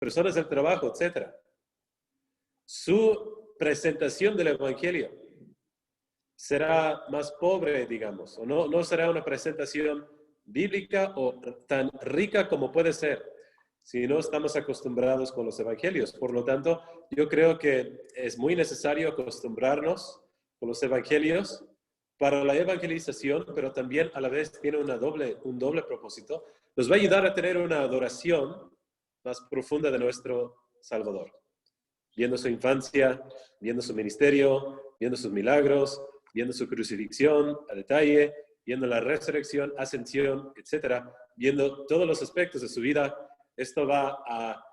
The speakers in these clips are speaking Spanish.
personas del trabajo, etc. Su presentación del Evangelio será más pobre, digamos, o no será una presentación bíblica o tan rica como puede ser si no estamos acostumbrados con los evangelios. Por lo tanto, yo creo que es muy necesario acostumbrarnos con los evangelios para la evangelización, pero también a la vez tiene un doble propósito. Nos va a ayudar a tener una adoración más profunda de nuestro Salvador, viendo su infancia, viendo su ministerio, viendo sus milagros, viendo su crucifixión a detalle, viendo la resurrección, ascensión, etcétera, viendo todos los aspectos de su vida. Esto va a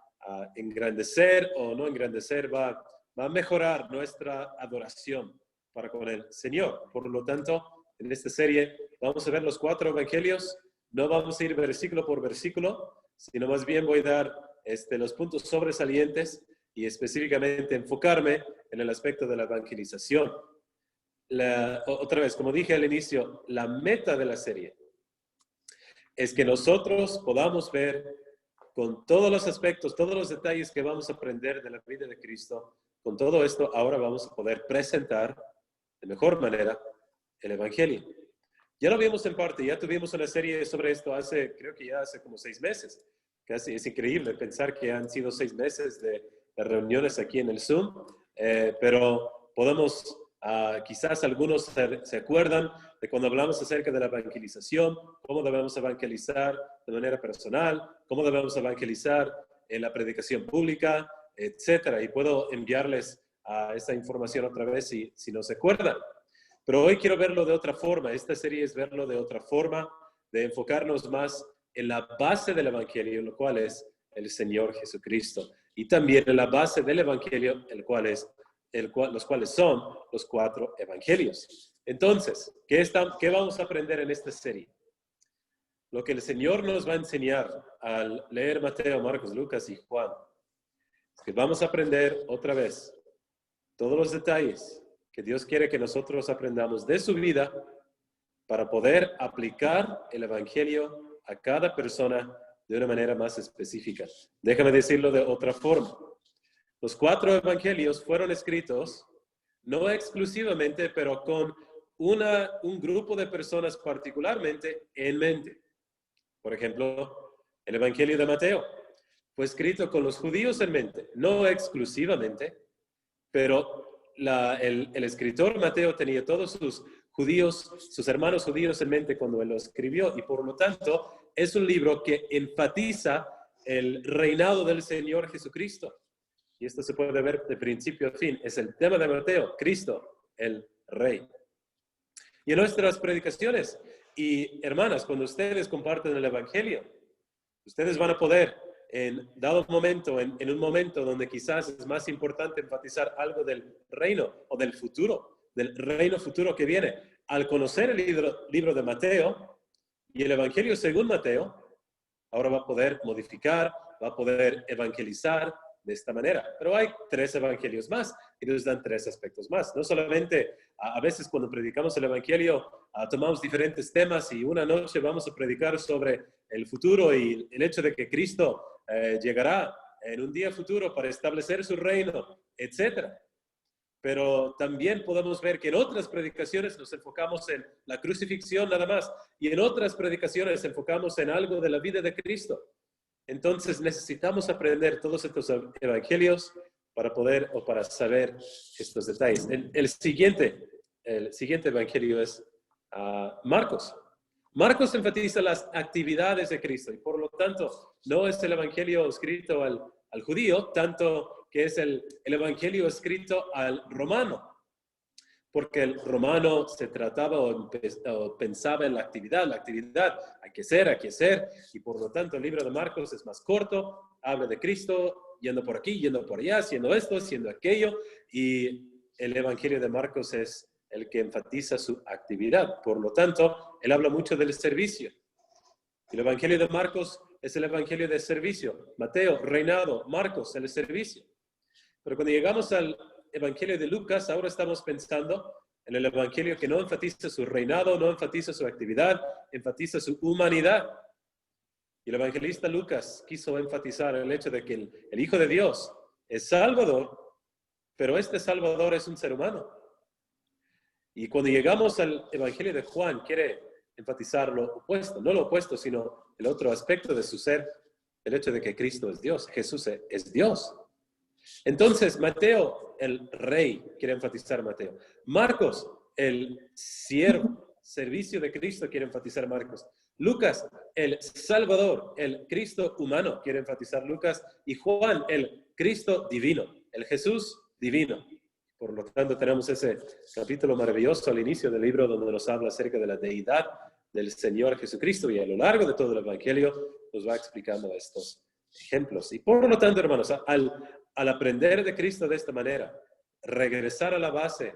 engrandecer o no engrandecer, va a mejorar nuestra adoración para con el Señor. Por lo tanto, en esta serie vamos a ver los 4 evangelios. No vamos a ir versículo por versículo, sino más bien voy a dar los puntos sobresalientes y específicamente enfocarme en el aspecto de la evangelización. Otra vez, como dije al inicio, la meta de la serie es que nosotros podamos ver con todos los aspectos, todos los detalles que vamos a aprender de la vida de Cristo. Con todo esto, ahora vamos a poder presentar de mejor manera el Evangelio. Ya lo vimos en parte, ya tuvimos una serie sobre esto creo que ya hace como 6 meses. Casi es increíble pensar que han sido 6 meses de reuniones aquí en el Zoom, pero podemos, quizás algunos se acuerdan de cuando hablamos acerca de la evangelización, cómo debemos evangelizar de manera personal, cómo debemos evangelizar en la predicación pública, etcétera. Y puedo enviarles esa información otra vez si no se acuerdan. Pero hoy quiero verlo de otra forma. Esta serie es verlo de otra forma, de enfocarnos más en la base del Evangelio, lo cual es el Señor Jesucristo. Y también en la base del Evangelio, los cuales son los 4 evangelios. Entonces, ¿qué vamos a aprender en esta serie? Lo que el Señor nos va a enseñar al leer Mateo, Marcos, Lucas y Juan, es que vamos a aprender otra vez todos los detalles que Dios quiere que nosotros aprendamos de su vida para poder aplicar el Evangelio a cada persona de una manera más específica. Déjame decirlo de otra forma. Los 4 evangelios fueron escritos, no exclusivamente, pero con un grupo de personas particularmente en mente. Por ejemplo, el Evangelio de Mateo fue escrito con los judíos en mente, no exclusivamente, pero el escritor Mateo tenía todos sus hermanos judíos en mente cuando él lo escribió, y por lo tanto es un libro que enfatiza el reinado del Señor Jesucristo. Y esto se puede ver de principio a fin. Es el tema de Mateo, Cristo, el Rey. Y en nuestras predicaciones, y hermanas, cuando ustedes comparten el Evangelio, ustedes van a poder, en dado momento, en un momento donde quizás es más importante enfatizar algo del reino o del futuro, del reino futuro que viene, al conocer el libro de Mateo y el Evangelio según Mateo, ahora va a poder modificar, va a poder evangelizar de esta manera. Pero hay 3 evangelios más y nos dan 3 aspectos más. No solamente, a veces cuando predicamos el Evangelio, tomamos diferentes temas y una noche vamos a predicar sobre el futuro y el hecho de que Cristo llegará en un día futuro para establecer su reino, etc. Pero también podemos ver que en otras predicaciones nos enfocamos en la crucifixión nada más, y en otras predicaciones enfocamos en algo de la vida de Cristo. Entonces necesitamos aprender todos estos evangelios para poder o para saber estos detalles. El siguiente evangelio es Marcos. Marcos enfatiza las actividades de Cristo y por lo tanto no es el evangelio escrito al judío, tanto que es el evangelio escrito al romano. Porque el romano se trataba o pensaba en la actividad hay que hacer, y por lo tanto el libro de Marcos es más corto, habla de Cristo, yendo por aquí, yendo por allá, haciendo esto, haciendo aquello, y el evangelio de Marcos es el que enfatiza su actividad. Por lo tanto, él habla mucho del servicio. El evangelio de Marcos es el evangelio de servicio. Mateo, reinado; Marcos, el servicio. Pero cuando llegamos al evangelio de Lucas, ahora estamos pensando en el evangelio que no enfatiza su reinado, no enfatiza su actividad, enfatiza su humanidad. Y el evangelista Lucas quiso enfatizar el hecho de que el Hijo de Dios es Salvador, pero este Salvador es un ser humano. Y cuando llegamos al Evangelio de Juan, quiere enfatizar lo opuesto, no lo opuesto, sino el otro aspecto de su ser, el hecho de que Cristo es Dios, Jesús es Dios. Entonces, Mateo, el rey, quiere enfatizar Mateo. Marcos, el siervo, servicio de Cristo, quiere enfatizar Marcos. Lucas, el Salvador, el Cristo humano, quiere enfatizar Lucas. Y Juan, el Cristo divino, el Jesús divino. Por lo tanto, tenemos ese capítulo maravilloso al inicio del libro donde nos habla acerca de la deidad del Señor Jesucristo, y a lo largo de todo el Evangelio nos va explicando estos ejemplos. Y por lo tanto, hermanos, al aprender de Cristo de esta manera, regresar a la base,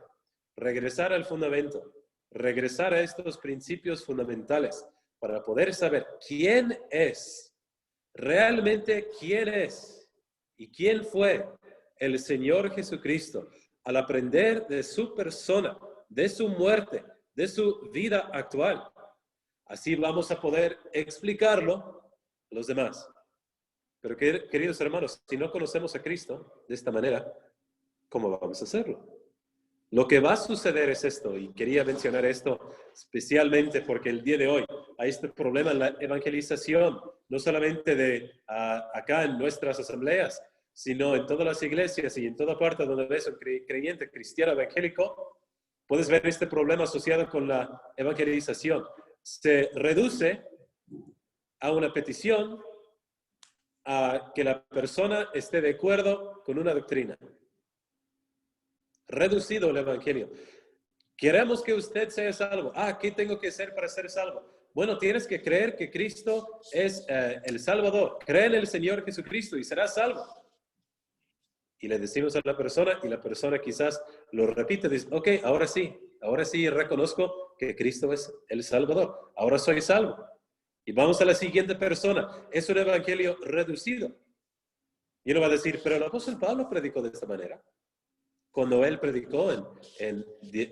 regresar al fundamento, regresar a estos principios fundamentales para poder saber quién es, realmente quién es y quién fue el Señor Jesucristo. Al aprender de su persona, de su muerte, de su vida actual, así vamos a poder explicarlo a los demás. Pero queridos hermanos, si no conocemos a Cristo de esta manera, ¿cómo vamos a hacerlo? Lo que va a suceder es esto, y quería mencionar esto especialmente porque el día de hoy hay este problema en la evangelización, no solamente de acá en nuestras asambleas, sino en todas las iglesias y en toda parte donde ves un creyente cristiano evangélico, puedes ver este problema asociado con la evangelización. Se reduce a una petición a que la persona esté de acuerdo con una doctrina. Reducido el evangelio. Queremos que usted sea salvo. ¿Qué tengo que hacer para ser salvo? Bueno, tienes que creer que Cristo es el Salvador. Cree en el Señor Jesucristo y serás salvo. Y le decimos a la persona, y la persona quizás lo repite, dice, ok, ahora sí reconozco que Cristo es el Salvador. Ahora soy salvo. Y vamos a la siguiente persona. Es un evangelio reducido. Y uno va a decir, pero el apóstol Pablo predicó de esta manera. Cuando él predicó en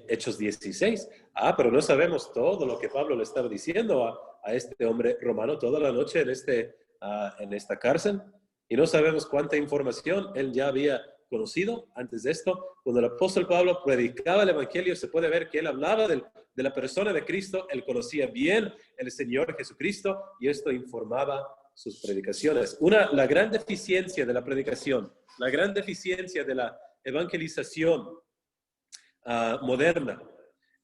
Hechos 16. Pero no sabemos todo lo que Pablo le estaba diciendo a este hombre romano toda la noche en esta cárcel. Y no sabemos cuánta información él ya había conocido antes de esto. Cuando el apóstol Pablo predicaba el evangelio, se puede ver que él hablaba de la persona de Cristo. Él conocía bien el Señor Jesucristo y esto informaba sus predicaciones. La gran deficiencia de la predicación, la gran deficiencia de la evangelización moderna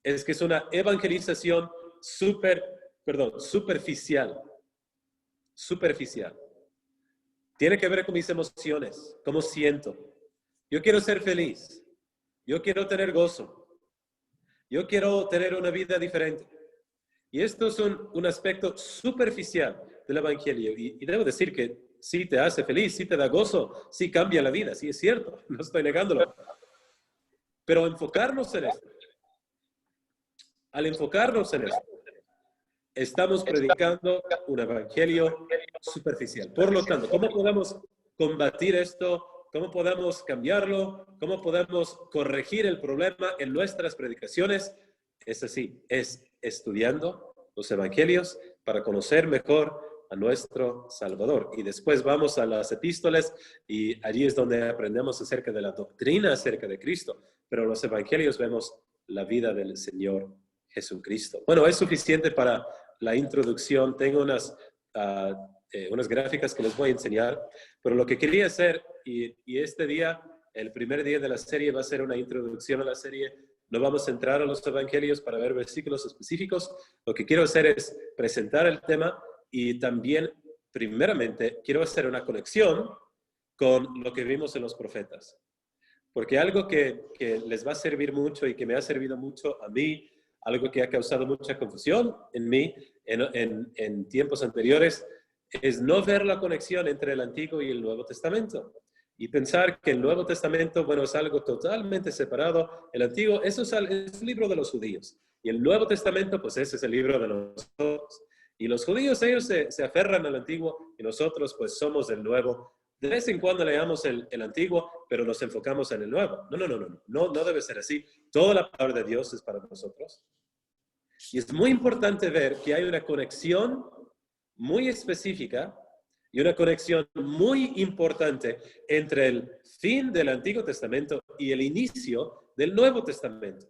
es que es una evangelización superficial. Tiene que ver con mis emociones, cómo siento. Yo quiero ser feliz. Yo quiero tener gozo. Yo quiero tener una vida diferente. Y esto es un aspecto superficial del evangelio. Y debo decir que sí te hace feliz, sí te da gozo, sí cambia la vida, sí es cierto, no estoy negándolo. Pero enfocarnos en esto. Al enfocarnos en esto, estamos predicando un evangelio superficial. Por lo tanto, ¿cómo podemos combatir esto? ¿Cómo podemos cambiarlo? ¿Cómo podemos corregir el problema en nuestras predicaciones? Es así, es estudiando los evangelios para conocer mejor a nuestro Salvador. Y después vamos a las epístolas y allí es donde aprendemos acerca de la doctrina acerca de Cristo. Pero en los evangelios vemos la vida del Señor Jesucristo. Bueno, es suficiente para la introducción. Tengo unas gráficas que les voy a enseñar, pero lo que quería hacer, y este día, el primer día de la serie, va a ser una introducción a la serie. No vamos a entrar a los evangelios para ver versículos específicos. Lo que quiero hacer es presentar el tema y también, primeramente, quiero hacer una conexión con lo que vimos en los profetas. Porque algo que les va a servir mucho y que me ha servido mucho a mí, algo que ha causado mucha confusión en mí en tiempos anteriores, es no ver la conexión entre el Antiguo y el Nuevo Testamento. Y pensar que el Nuevo Testamento, bueno, es algo totalmente separado. El Antiguo, eso es el libro de los judíos. Y el Nuevo Testamento, pues ese es el libro de nosotros. Y los judíos, ellos se aferran al Antiguo y nosotros, pues, somos del Nuevo. De vez en cuando leamos el Antiguo, pero nos enfocamos en el Nuevo. No debe ser así. Toda la palabra de Dios es para nosotros. Y es muy importante ver que hay una conexión muy específica y una conexión muy importante entre el fin del Antiguo Testamento y el inicio del Nuevo Testamento.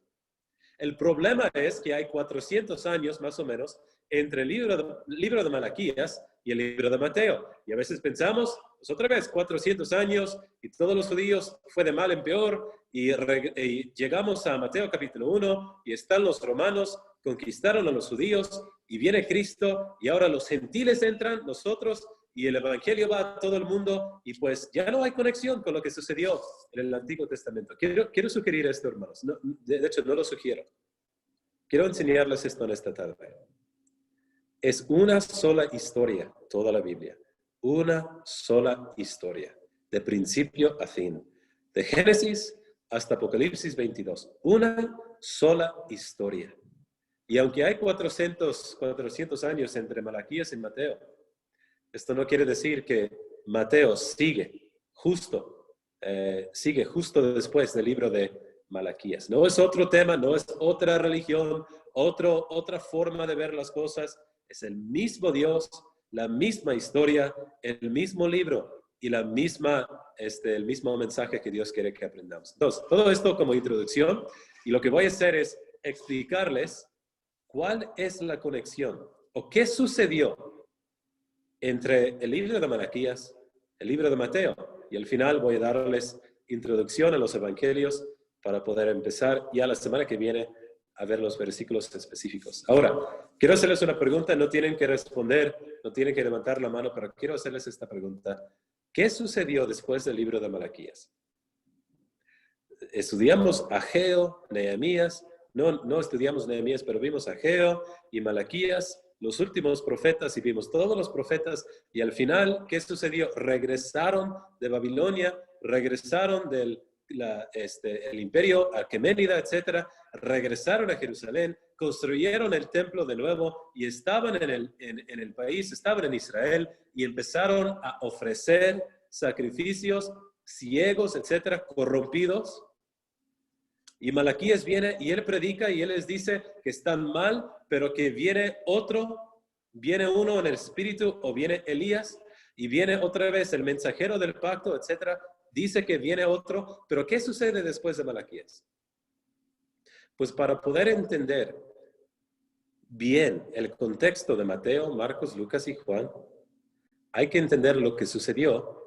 El problema es que hay 400 años más o menos entre el libro de Malaquías y el libro de Mateo. Y a veces pensamos, pues otra vez, 400 años y todos los judíos fue de mal en peor y llegamos a Mateo capítulo 1 y están los romanos, conquistaron a los judíos y viene Cristo y ahora los gentiles entran, nosotros, y el evangelio va a todo el mundo y pues ya no hay conexión con lo que sucedió en el Antiguo Testamento. Quiero sugerir esto, hermanos. No, de hecho, no lo sugiero. Quiero enseñarles esto en esta tarde. Es una sola historia, toda la Biblia. Una sola historia, de principio a fin. De Génesis hasta Apocalipsis 22. Una sola historia. Y aunque hay 400 años entre Malaquías y Mateo, esto no quiere decir que Mateo sigue justo después del libro de Malaquías. No es otro tema, no es otra religión, otra forma de ver las cosas. Es el mismo Dios, la misma historia, el mismo libro y el mismo mensaje que Dios quiere que aprendamos. Entonces, todo esto como introducción, y lo que voy a hacer es explicarles cuál es la conexión o qué sucedió entre el libro de Malaquías, el libro de Mateo, y al final voy a darles introducción a los evangelios para poder empezar ya la semana que viene a ver los versículos específicos. Ahora, quiero hacerles una pregunta, no tienen que responder, no tienen que levantar la mano, pero quiero hacerles esta pregunta. ¿Qué sucedió después del libro de Malaquías? Estudiamos Ageo, Nehemías, no estudiamos Nehemías, pero vimos Ageo y Malaquías, los últimos profetas, y vimos todos los profetas, y al final, ¿qué sucedió? Regresaron de Babilonia, regresaron del el imperio aqueménida, etcétera, regresaron a Jerusalén, construyeron el templo de nuevo y estaban en el país, estaban en Israel y empezaron a ofrecer sacrificios ciegos, etcétera, corrompidos. Y Malaquías viene y él predica y él les dice que están mal, pero que viene uno en el espíritu, o viene Elías y viene otra vez el mensajero del pacto, etcétera. Dice que viene otro, pero ¿qué sucede después de Malaquías? Pues para poder entender bien el contexto de Mateo, Marcos, Lucas y Juan, hay que entender lo que sucedió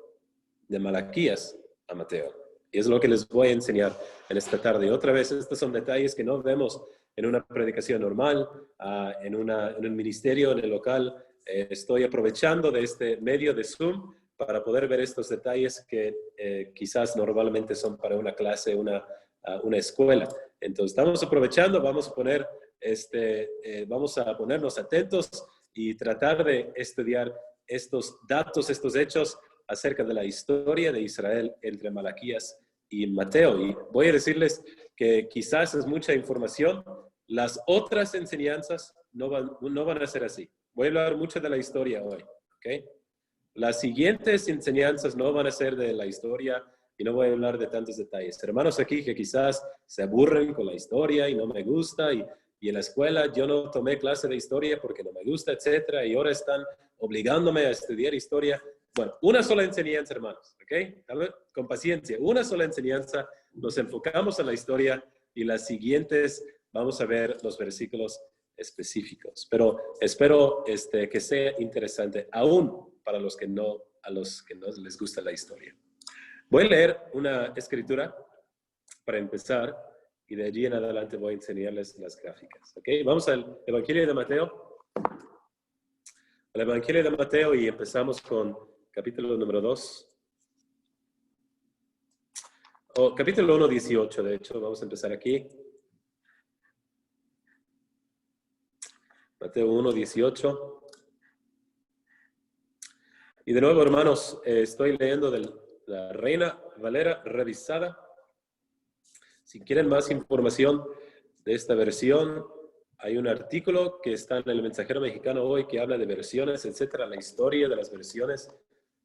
de Malaquías a Mateo. Y es lo que les voy a enseñar en esta tarde. Y otra vez, estos son detalles que no vemos en una predicación normal, en un ministerio, en el local. Estoy aprovechando de este medio de Zoom para poder ver estos detalles que quizás normalmente son para una clase, una escuela. Entonces, estamos aprovechando, vamos a ponernos atentos y tratar de estudiar estos datos, estos hechos acerca de la historia de Israel entre Malaquías y Mateo. Y voy a decirles que quizás es mucha información. Las otras enseñanzas no van a ser así. Voy a hablar mucho de la historia hoy, ¿ok? Las siguientes enseñanzas no van a ser de la historia y no voy a hablar de tantos detalles. Hermanos aquí que quizás se aburren con la historia y no me gusta, y en la escuela yo no tomé clase de historia porque no me gusta, etcétera, y ahora están obligándome a estudiar historia. Bueno, una sola enseñanza, hermanos, ¿ok? Tal vez con paciencia, una sola enseñanza, nos enfocamos en la historia y las siguientes vamos a ver los versículos específicos. Pero espero que sea interesante, aún para los que no les gusta la historia. Voy a leer una escritura para empezar y de allí en adelante voy a enseñarles las gráficas, ¿ok? Vamos al Evangelio de Mateo. Al Evangelio de Mateo y empezamos con capítulo número 2. Capítulo 1, 18, de hecho. Vamos a empezar aquí. Mateo 1, 18. Y de nuevo, hermanos, estoy leyendo de la Reina Valera revisada. Si quieren más información de esta versión, hay un artículo que está en el Mensajero Mexicano hoy que habla de versiones, etcétera, la historia de las versiones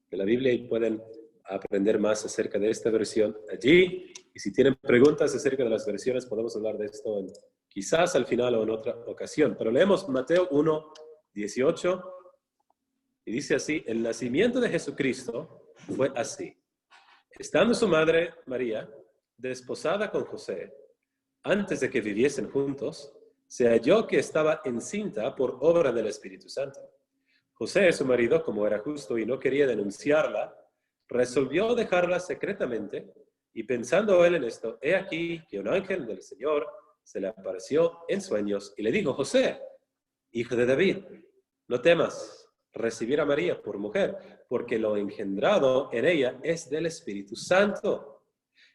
de la Biblia, y pueden aprender más acerca de esta versión allí. Y si tienen preguntas acerca de las versiones, podemos hablar de esto quizás al final o en otra ocasión. Pero leemos Mateo 1, 18. Y dice así, el nacimiento de Jesucristo fue así. Estando su madre María desposada con José, antes de que viviesen juntos, se halló que estaba encinta por obra del Espíritu Santo. José, su marido, como era justo y no quería denunciarla, resolvió dejarla secretamente, y pensando él en esto, he aquí que un ángel del Señor se le apareció en sueños y le dijo, José, hijo de David, no temas recibir a María por mujer, porque lo engendrado en ella es del Espíritu Santo.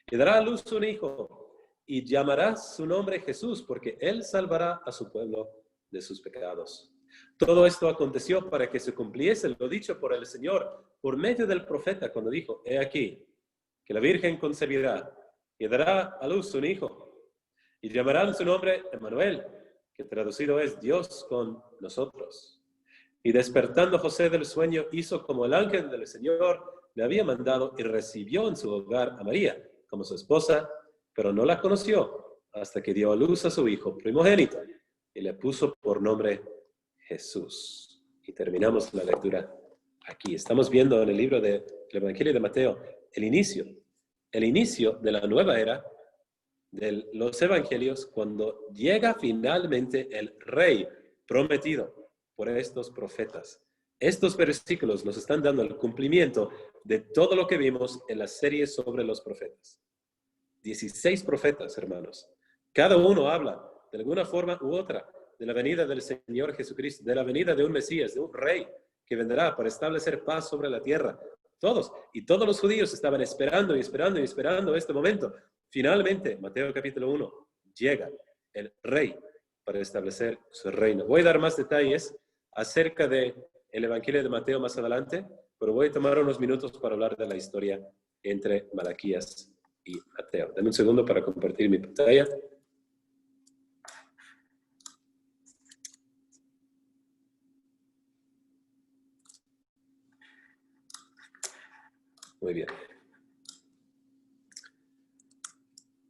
Y dará a luz un hijo, y llamará su nombre Jesús, porque él salvará a su pueblo de sus pecados. Todo esto aconteció para que se cumpliese lo dicho por el Señor por medio del profeta, cuando dijo, he aquí, que la Virgen concebirá y dará a luz un hijo, y llamarán su nombre Emmanuel, que traducido es Dios con nosotros. Y despertando José del sueño, hizo como el ángel del Señor le había mandado, y recibió en su hogar a María como su esposa, pero no la conoció hasta que dio a luz a su hijo primogénito, y le puso por nombre Jesús. Y terminamos la lectura aquí. Estamos viendo en el libro del Evangelio de Mateo el inicio de la nueva era de los evangelios, cuando llega finalmente el rey prometido por estos profetas. Estos versículos nos están dando el cumplimiento de todo lo que vimos en la serie sobre los profetas. 16 profetas, hermanos. Cada uno habla de alguna forma u otra de la venida del Señor Jesucristo, de la venida de un Mesías, de un rey que vendrá para establecer paz sobre la tierra. Todos, y todos los judíos estaban esperando y esperando y esperando este momento. Finalmente, Mateo capítulo 1, llega el rey para establecer su reino. Voy a dar más detalles acerca del Evangelio de Mateo más adelante, pero voy a tomar unos minutos para hablar de la historia entre Malaquías y Mateo. Dame un segundo para compartir mi pantalla. Muy bien.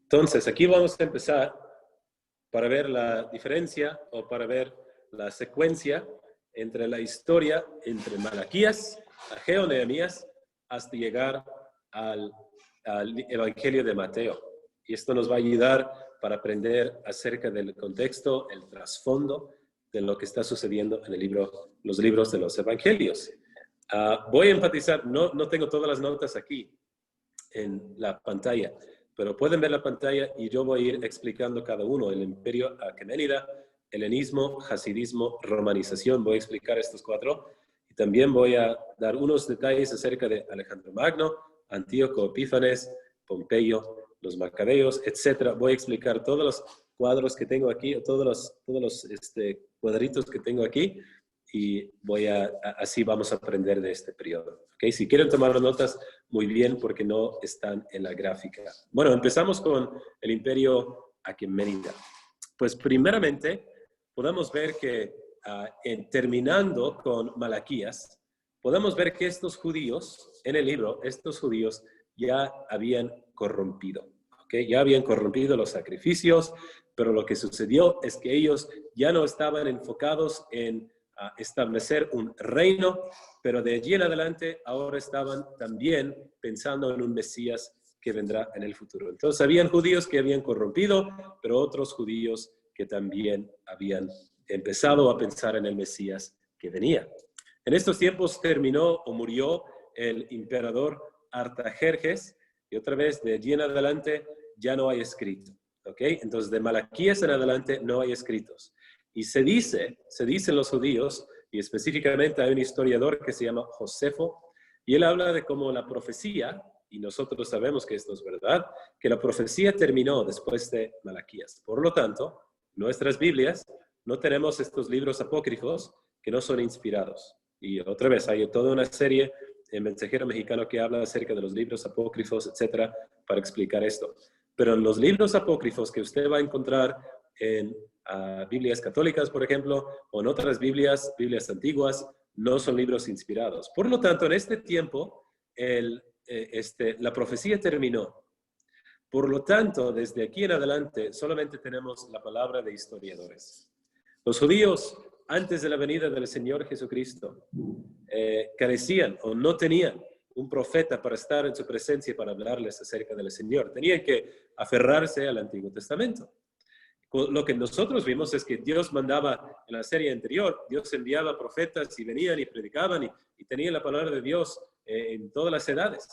Entonces, aquí vamos a empezar para ver la diferencia o para ver la secuencia entre la historia entre Malaquías, Ageo, Nehemías, hasta llegar al Evangelio de Mateo. Y esto nos va a ayudar para aprender acerca del contexto, el trasfondo de lo que está sucediendo en los libros de los Evangelios. Voy a enfatizar, no tengo todas las notas aquí en la pantalla, pero pueden ver la pantalla y yo voy a ir explicando cada uno: el imperio aqueménida, helenismo, hasidismo, romanización. Voy a explicar estos 4 y también voy a dar unos detalles acerca de Alejandro Magno, Antíoco Epífanes, Pompeyo, los macabeos, etc. Voy a explicar todos los cuadros que tengo aquí, todos los cuadritos que tengo aquí, y así vamos a aprender de este periodo. ¿Okay? Si quieren tomar notas, muy bien, porque no están en la gráfica. Bueno, empezamos con el imperio aqueménida. Pues primeramente, podemos ver que terminando con Malaquías, podemos ver que estos judíos, en el libro, estos judíos ya habían corrompido. ¿Okay? Ya habían corrompido los sacrificios, pero lo que sucedió es que ellos ya no estaban enfocados en establecer un reino, pero de allí en adelante ahora estaban también pensando en un Mesías que vendrá en el futuro. Entonces habían judíos que habían corrompido, pero otros judíos que también habían empezado a pensar en el Mesías que venía. En estos tiempos terminó o murió el emperador Artajerjes, y otra vez de allí en adelante ya no hay escrito. ¿Okay? Entonces de Malaquías en adelante no hay escritos. Y se dicen los judíos, y específicamente hay un historiador que se llama Josefo, y él habla de cómo la profecía, y nosotros sabemos que esto es verdad, que la profecía terminó después de Malaquías. Por lo tanto, nuestras Biblias no tenemos estos libros apócrifos que no son inspirados. Y otra vez, hay toda una serie en Mensajero Mexicano que habla acerca de los libros apócrifos, etcétera, para explicar esto. Pero en los libros apócrifos que usted va a encontrar en Biblias católicas, por ejemplo, o en otras Biblias antiguas, no son libros inspirados. Por lo tanto, en este tiempo, la profecía terminó. Por lo tanto, desde aquí en adelante, solamente tenemos la palabra de historiadores. Los judíos antes de la venida del Señor Jesucristo, carecían o no tenían un profeta para estar en su presencia y para hablarles acerca del Señor. Tenían que aferrarse al Antiguo Testamento. Lo que nosotros vimos es que Dios mandaba en la serie anterior, Dios enviaba profetas y venían y predicaban y tenían la palabra de Dios en todas las edades.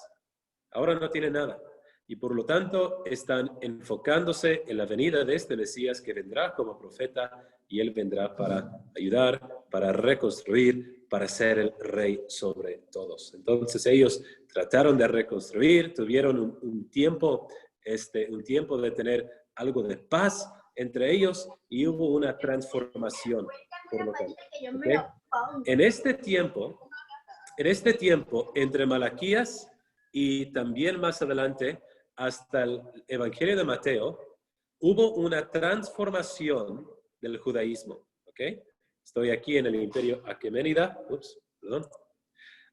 Ahora no tienen nada. Y por lo tanto están enfocándose en la venida de este Mesías que vendrá como profeta y él vendrá para ayudar, para reconstruir, para ser el rey sobre todos. Entonces ellos trataron de reconstruir, tuvieron un tiempo de tener algo de paz entre ellos y hubo una transformación. Por lo tanto, ¿okay? En este tiempo, entre Malaquías y también más adelante, hasta el Evangelio de Mateo, hubo una transformación del judaísmo. ¿Okay? Estoy aquí en el imperio aqueménida,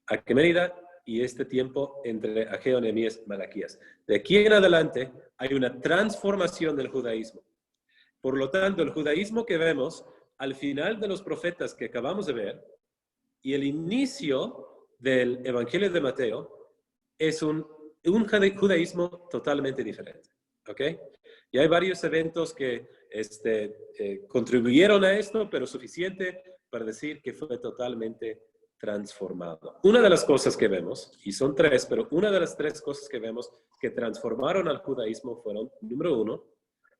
aqueménida y este tiempo entre Ageo, Nehemías, Malaquías. De aquí en adelante hay una transformación del judaísmo. Por lo tanto, el judaísmo que vemos al final de los profetas que acabamos de ver y el inicio del Evangelio de Mateo es un judaísmo totalmente diferente. ¿Ok? Y hay varios eventos que contribuyeron a esto, pero suficiente para decir que fue totalmente transformado. Una de las cosas que vemos, y son tres, pero una de las tres cosas que vemos que transformaron al judaísmo fueron, número uno,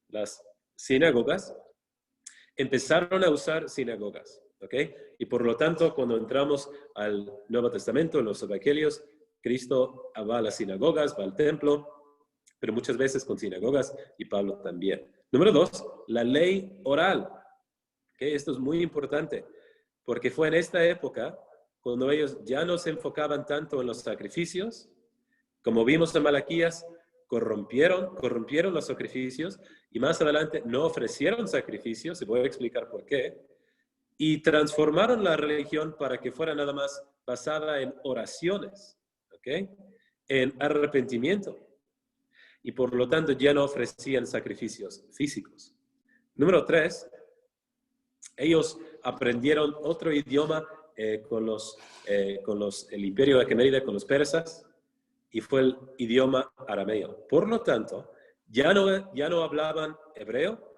las sinagogas. Empezaron a usar sinagogas. ¿Ok? Y por lo tanto, cuando entramos al Nuevo Testamento, en los Evangelios, Cristo va a las sinagogas, va al templo, pero muchas veces con sinagogas y Pablo también. Número dos, la ley oral. ¿Okay? Esto es muy importante, porque fue en esta época cuando ellos ya no se enfocaban tanto en los sacrificios, como vimos en Malaquías, corrompieron los sacrificios y más adelante no ofrecieron sacrificios, y voy a explicar por qué, y transformaron la religión para que fuera nada más basada en oraciones, ¿ok? En arrepentimiento. Y por lo tanto ya no ofrecían sacrificios físicos. Número tres, ellos aprendieron otro idioma el imperio aqueménida, con los persas, y fue el idioma arameo. Por lo tanto, ya no hablaban hebreo,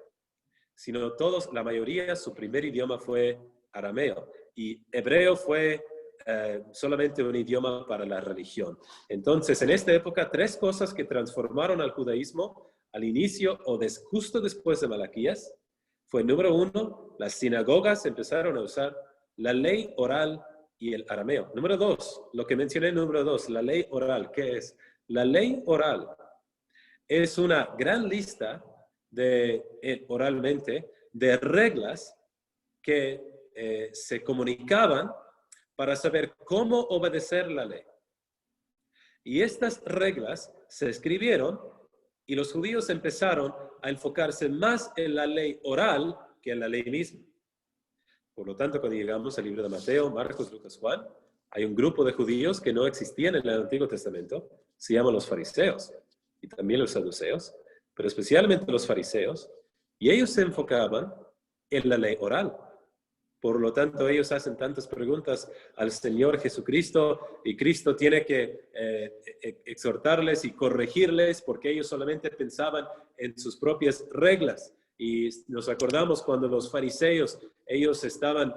sino todos, la mayoría, su primer idioma fue arameo. Y hebreo fue solamente un idioma para la religión. Entonces, en esta época, tres cosas que transformaron al judaísmo al inicio o justo después de Malaquías fue, número uno, las sinagogas empezaron a usar la ley oral y el arameo. Número dos, lo que mencioné, número dos, la ley oral. ¿Qué es? La ley oral es una gran lista oralmente de reglas que se comunicaban para saber cómo obedecer la ley. Y estas reglas se escribieron y los judíos empezaron a enfocarse más en la ley oral que en la ley misma. Por lo tanto, cuando llegamos al libro de Mateo, Marcos, Lucas, Juan, hay un grupo de judíos que no existían en el Antiguo Testamento, se llaman los fariseos y también los saduceos, pero especialmente los fariseos, y ellos se enfocaban en la ley oral. Por lo tanto, ellos hacen tantas preguntas al Señor Jesucristo y Cristo tiene que exhortarles y corregirles porque ellos solamente pensaban en sus propias reglas. Y nos acordamos cuando los fariseos, ellos estaban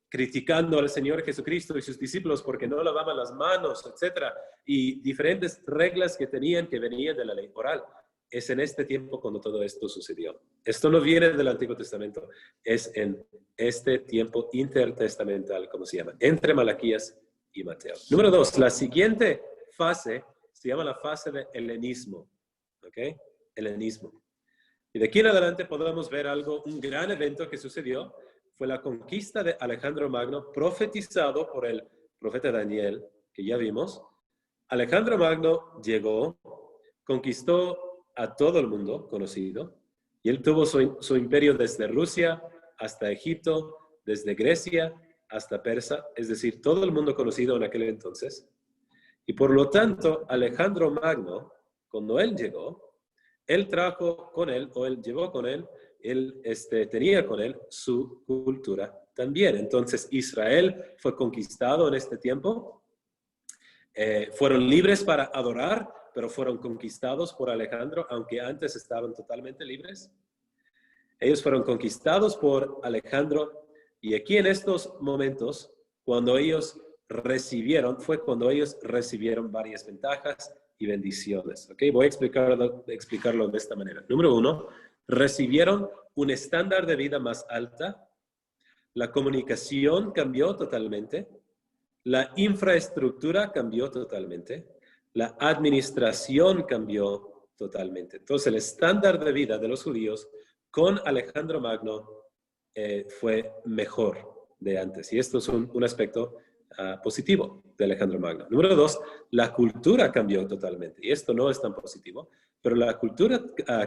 criticando al Señor Jesucristo y sus discípulos porque no lavaban las manos, etc. Y diferentes reglas que tenían que venían de la ley oral. Es en este tiempo cuando todo esto sucedió. Esto no viene del Antiguo Testamento, es en este tiempo intertestamental, como se llama, entre Malaquías y Mateo. Número dos, la siguiente fase se llama la fase de helenismo. ¿Ok? Helenismo. Y de aquí en adelante podemos ver un gran evento que sucedió, fue la conquista de Alejandro Magno, profetizado por el profeta Daniel, que ya vimos. Alejandro Magno llegó, conquistó a todo el mundo conocido, y él tuvo su imperio desde Rusia hasta Egipto, desde Grecia hasta Persia, es decir, todo el mundo conocido en aquel entonces. Y por lo tanto, Alejandro Magno, cuando él llegó, él trajo con él, o él llevó con él, él tenía con él su cultura también. Entonces Israel fue conquistado en este tiempo. Fueron libres para adorar, pero fueron conquistados por Alejandro, aunque antes estaban totalmente libres. Ellos fueron conquistados por Alejandro, y aquí en estos momentos, cuando ellos fue cuando ellos recibieron varias ventajas y bendiciones. ¿Okay? Voy a explicarlo de esta manera. Número 1, recibieron un estándar de vida más alta, la comunicación cambió totalmente, la infraestructura cambió totalmente, la administración cambió totalmente. Entonces, el estándar de vida de los judíos con Alejandro Magno fue mejor de antes. Y esto es un aspecto positivo de Alejandro Magno. Número 2, la cultura cambió totalmente. Y esto no es tan positivo, pero la cultura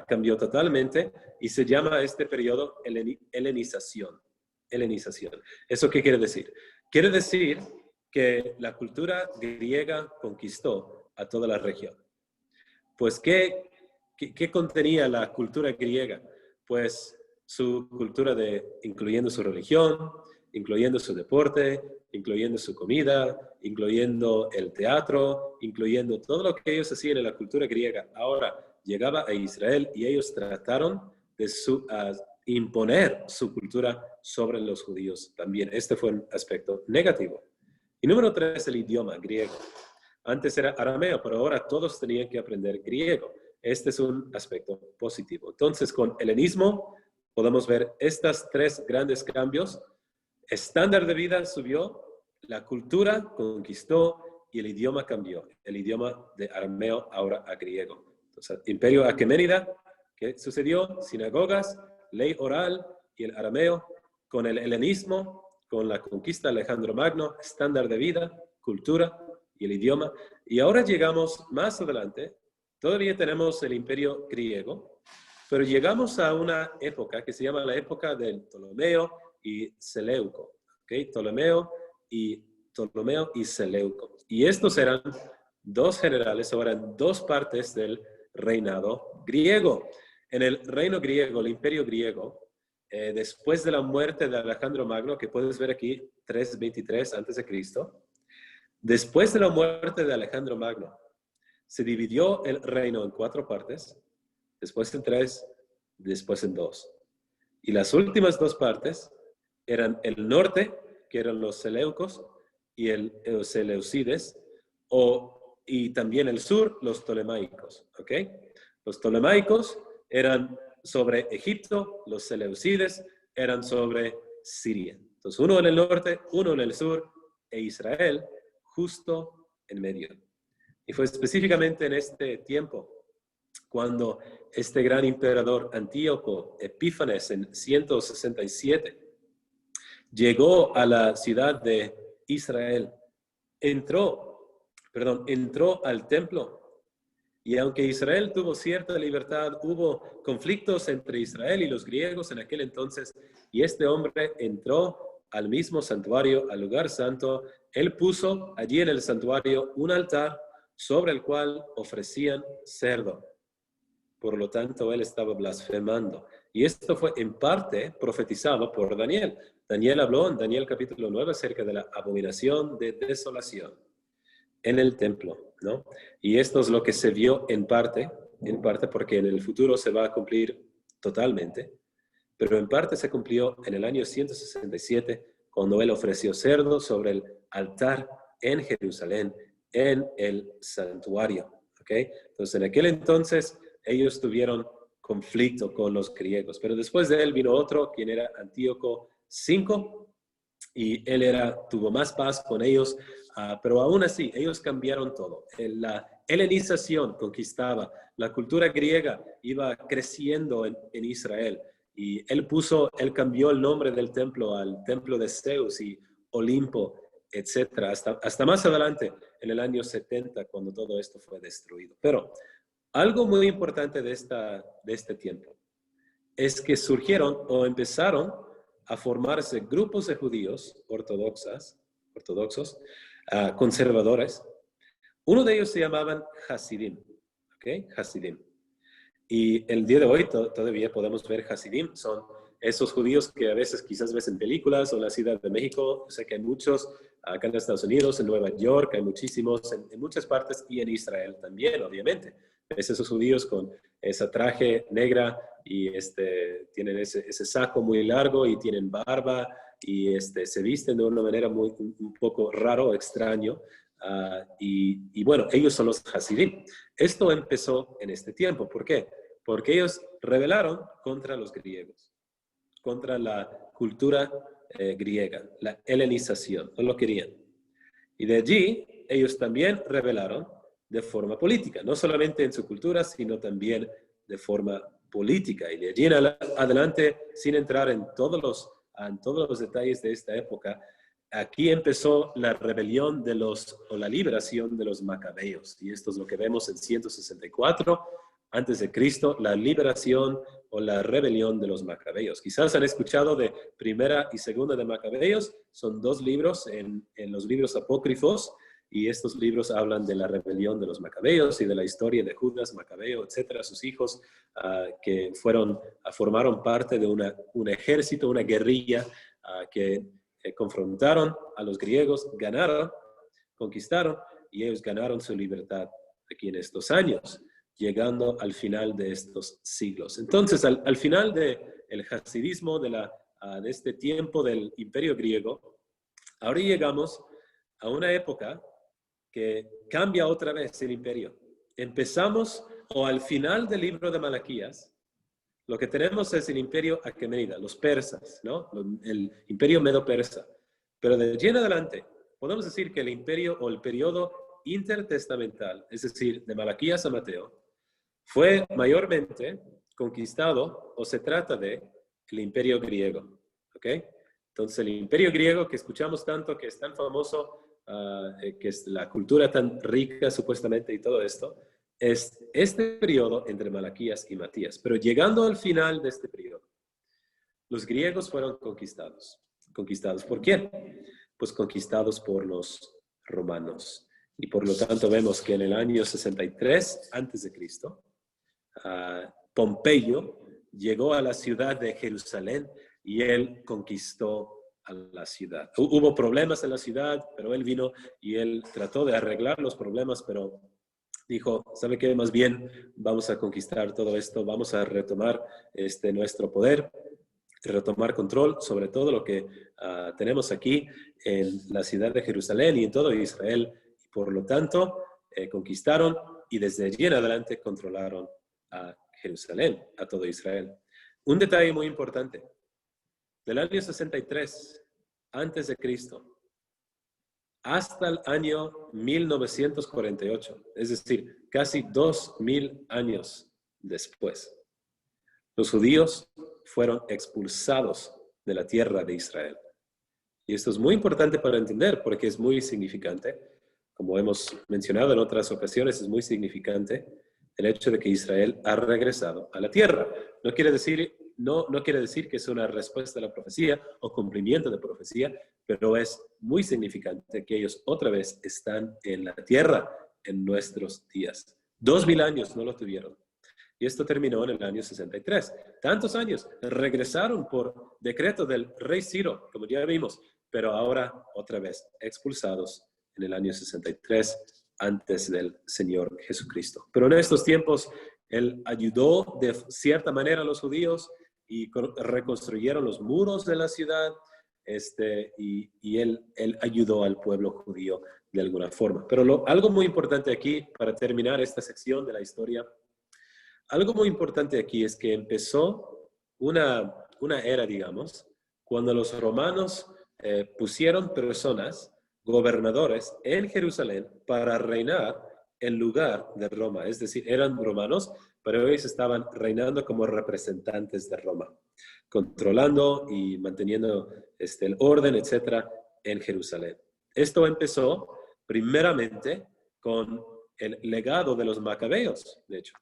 cambió totalmente y se llama este periodo helenización. ¿Eso qué quiere decir? Quiere decir que la cultura griega conquistó a toda la región. Pues, ¿qué contenía la cultura griega? Pues su cultura incluyendo su religión, incluyendo su deporte, incluyendo su comida, incluyendo el teatro, incluyendo todo lo que ellos hacían en la cultura griega. Ahora llegaba a Israel y ellos trataron de imponer su cultura sobre los judíos también. Este fue un aspecto negativo. Y número 3, el idioma griego. Antes era arameo, pero ahora todos tenían que aprender griego. Este es un aspecto positivo. Entonces, con helenismo podemos ver estos 3 grandes cambios. Estándar de vida subió, la cultura conquistó y el idioma cambió. El idioma de arameo ahora a griego. Entonces, Imperio Aqueménida, ¿qué sucedió? Sinagogas, ley oral y el arameo. Con el helenismo, con la conquista de Alejandro Magno, estándar de vida, cultura y el idioma. Y ahora llegamos más adelante, todavía tenemos el imperio griego, pero llegamos a una época que se llama la época del Ptolomeo y Seleuco. ¿Okay? Ptolomeo y Seleuco. Y estos eran 2 generales, o eran 2 partes del reinado griego. En el reino griego, el imperio griego, después de la muerte de Alejandro Magno, que puedes ver aquí, 323 a.C., después de la muerte de Alejandro Magno, se dividió el reino en 4 partes, después en 3, después en 2. Y las últimas 2 partes eran el norte, que eran los seleucos y los seleucides, y también el sur, los ptolemaicos. ¿Okay? Los ptolemaicos eran sobre Egipto, los seleucides eran sobre Siria. Entonces, uno en el norte, uno en el sur, e Israel justo en medio. Y fue específicamente en este tiempo cuando este gran emperador Antíoco Epífanes en 167 llegó a la ciudad de Israel, entró al templo. Y aunque Israel tuvo cierta libertad, hubo conflictos entre Israel y los griegos en aquel entonces, y este hombre entró al mismo santuario, al lugar santo. Él puso allí en el santuario un altar sobre el cual ofrecían cerdo. Por lo tanto, él estaba blasfemando. Y esto fue en parte profetizado por Daniel. Daniel habló en Daniel capítulo 9 acerca de la abominación de desolación en el templo, ¿no? Y esto es lo que se vio en parte porque en el futuro se va a cumplir totalmente, pero en parte se cumplió en el año 167 cuando él ofreció cerdo sobre el altar en Jerusalén, en el santuario, ¿ok? Entonces, en aquel entonces ellos tuvieron conflicto con los griegos, pero después de él vino otro, quien era Antíoco V, y él tuvo más paz con ellos, pero aún así, ellos cambiaron todo. La helenización conquistaba, la cultura griega iba creciendo en Israel, y él cambió el nombre del templo al templo de Zeus y Olimpo, etc. Hasta más adelante, en el año 70, cuando todo esto fue destruido. Pero algo muy importante de este tiempo es que surgieron o empezaron a formarse grupos de judíos ortodoxos, conservadores. Uno de ellos se llamaban Hasidim, ¿ok? Hasidim. Y el día de hoy todavía podemos ver Hasidim. Son esos judíos que a veces quizás ves en películas o en la Ciudad de México. Sé que hay muchos acá en Estados Unidos, en Nueva York, hay muchísimos en muchas partes y en Israel también, obviamente. Ves esos judíos con esa traje negra y tienen ese saco muy largo y tienen barba y se visten de una manera un poco raro, extraño. Y bueno, ellos son los Hasidim. Esto empezó en este tiempo. ¿Por qué? Porque ellos rebelaron contra los griegos, contra la cultura griega, la helenización, no lo querían. Y de allí ellos también rebelaron de forma política, no solamente en su cultura, sino también de forma política. Y de allí en adelante, sin entrar en todos los detalles de esta época, aquí empezó la rebelión o la liberación de los macabeos. Y esto es lo que vemos en 164 antes de Cristo, la liberación o la rebelión de los macabeos. Quizás han escuchado de Primera y Segunda de Macabeos. Son dos libros en los libros apócrifos. Y estos libros hablan de la rebelión de los macabeos y de la historia de Judas, Macabeo, etcétera, sus hijos que formaron parte de un ejército, una guerrilla que confrontaron a los griegos, ganaron, conquistaron y ellos ganaron su libertad aquí en estos años, llegando al final de estos siglos. Entonces, al final del hasidismo, de este tiempo del imperio griego, ahora llegamos a una época que cambia otra vez el imperio. Empezamos, o al final del libro de Malaquías, lo que tenemos es el imperio aquemenida, los persas, ¿no? El imperio medo-persa. Pero de allí en adelante, podemos decir que el imperio o el periodo intertestamental, es decir, de Malaquías a Mateo, fue mayormente conquistado, o se trata de el imperio griego, ¿ok? Entonces, el imperio griego que escuchamos tanto, que es tan famoso, que es la cultura tan rica supuestamente y todo esto, es este periodo entre Malaquías y Matías. Pero llegando al final de este periodo, los griegos fueron conquistados. ¿Conquistados por quién? Pues conquistados por los romanos. Y por lo tanto vemos que en el año 63 a.C., Pompeyo llegó a la ciudad de Jerusalén y él conquistó a la ciudad. Hubo problemas en la ciudad, pero él vino y él trató de arreglar los problemas, pero dijo, ¿sabe qué? Más bien vamos a conquistar todo esto, vamos a retomar nuestro poder, retomar control sobre todo lo que tenemos aquí en la ciudad de Jerusalén y en todo Israel. Y por lo tanto, conquistaron y desde allí en adelante controlaron a Jerusalén, a todo Israel. Un detalle muy importante. Del año 63 antes de Cristo hasta el año 1948, es decir, casi 2000 años después, los judíos fueron expulsados de la tierra de Israel. Y esto es muy importante para entender porque es muy significante. Como hemos mencionado en otras ocasiones, es muy significante el hecho de que Israel ha regresado a la tierra. No quiere decir que es una respuesta a la profecía o cumplimiento de profecía, pero es muy significante que ellos otra vez están en la tierra en nuestros días. 2000 años no lo tuvieron. Y esto terminó en el año 63. Tantos años regresaron por decreto del rey Ciro, como ya vimos, pero ahora otra vez expulsados en el año 63 antes del Señor Jesucristo. Pero en estos tiempos, Él ayudó de cierta manera a los judíos y reconstruyeron los muros de la ciudad y él ayudó al pueblo judío de alguna forma. Pero algo muy importante aquí, para terminar esta sección de la historia, algo muy importante aquí es que empezó una era, digamos, cuando los romanos pusieron personas, gobernadores en Jerusalén para reinar en lugar de Roma. Es decir, eran romanos, pero ellos estaban reinando como representantes de Roma, controlando y manteniendo el orden, etcétera, en Jerusalén. Esto empezó primeramente con el legado de los macabeos, de hecho.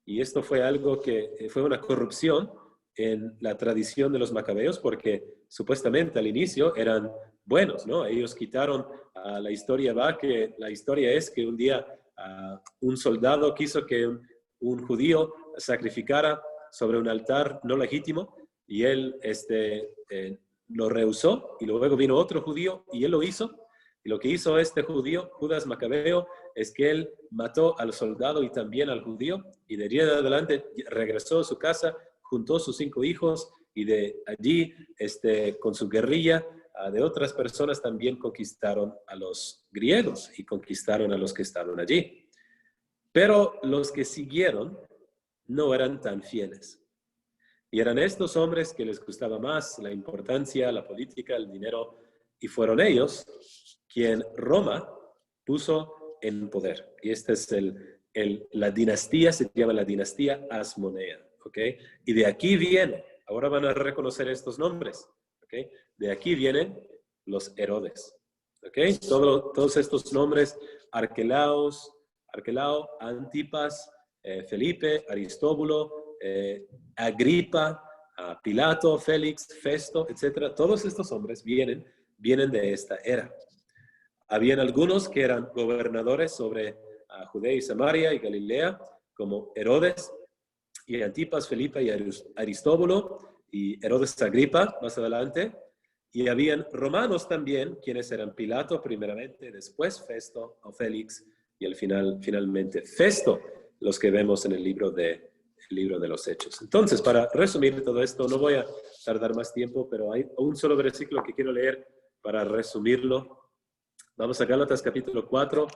Y esto fue algo que fue una corrupción en la tradición de los macabeos, porque supuestamente al inicio eran buenos, ¿no? Ellos quitaron, la historia es que un día un soldado quiso que un judío sacrificara sobre un altar no legítimo y él lo rehusó, y luego vino otro judío y él lo hizo. Y lo que hizo este judío, Judas Macabeo, es que él mató al soldado y también al judío, y de allí en adelante regresó a su casa, juntó sus 5 hijos, y de allí, con su guerrilla de otras personas, también conquistaron a los griegos y conquistaron a los que estaban allí. Pero los que siguieron no eran tan fieles. Y eran estos hombres que les gustaba más la importancia, la política, el dinero, y fueron ellos quien Roma puso en poder. Y esta es la dinastía, se llama la dinastía Asmonea. ¿Ok? Y de aquí viene, ahora van a reconocer estos nombres. ¿Ok? De aquí vienen los Herodes. ¿Ok? Todos estos nombres, Arquelao, Antipas, Felipe, Aristóbulo, Agripa, Pilato, Félix, Festo, etc. Todos estos hombres vienen de esta era. Habían algunos que eran gobernadores sobre Judea y Samaria y Galilea, como Herodes y Antipas, Felipe y Aristóbulo, y Herodes Agripa más adelante. Y habían romanos también, quienes eran Pilato primeramente, después Festo o Félix, y al finalmente Festo, los que vemos en el libro de los Hechos. Entonces, para resumir todo esto, no voy a tardar más tiempo, pero hay un solo versículo que quiero leer para resumirlo. Vamos a Gálatas capítulo 4,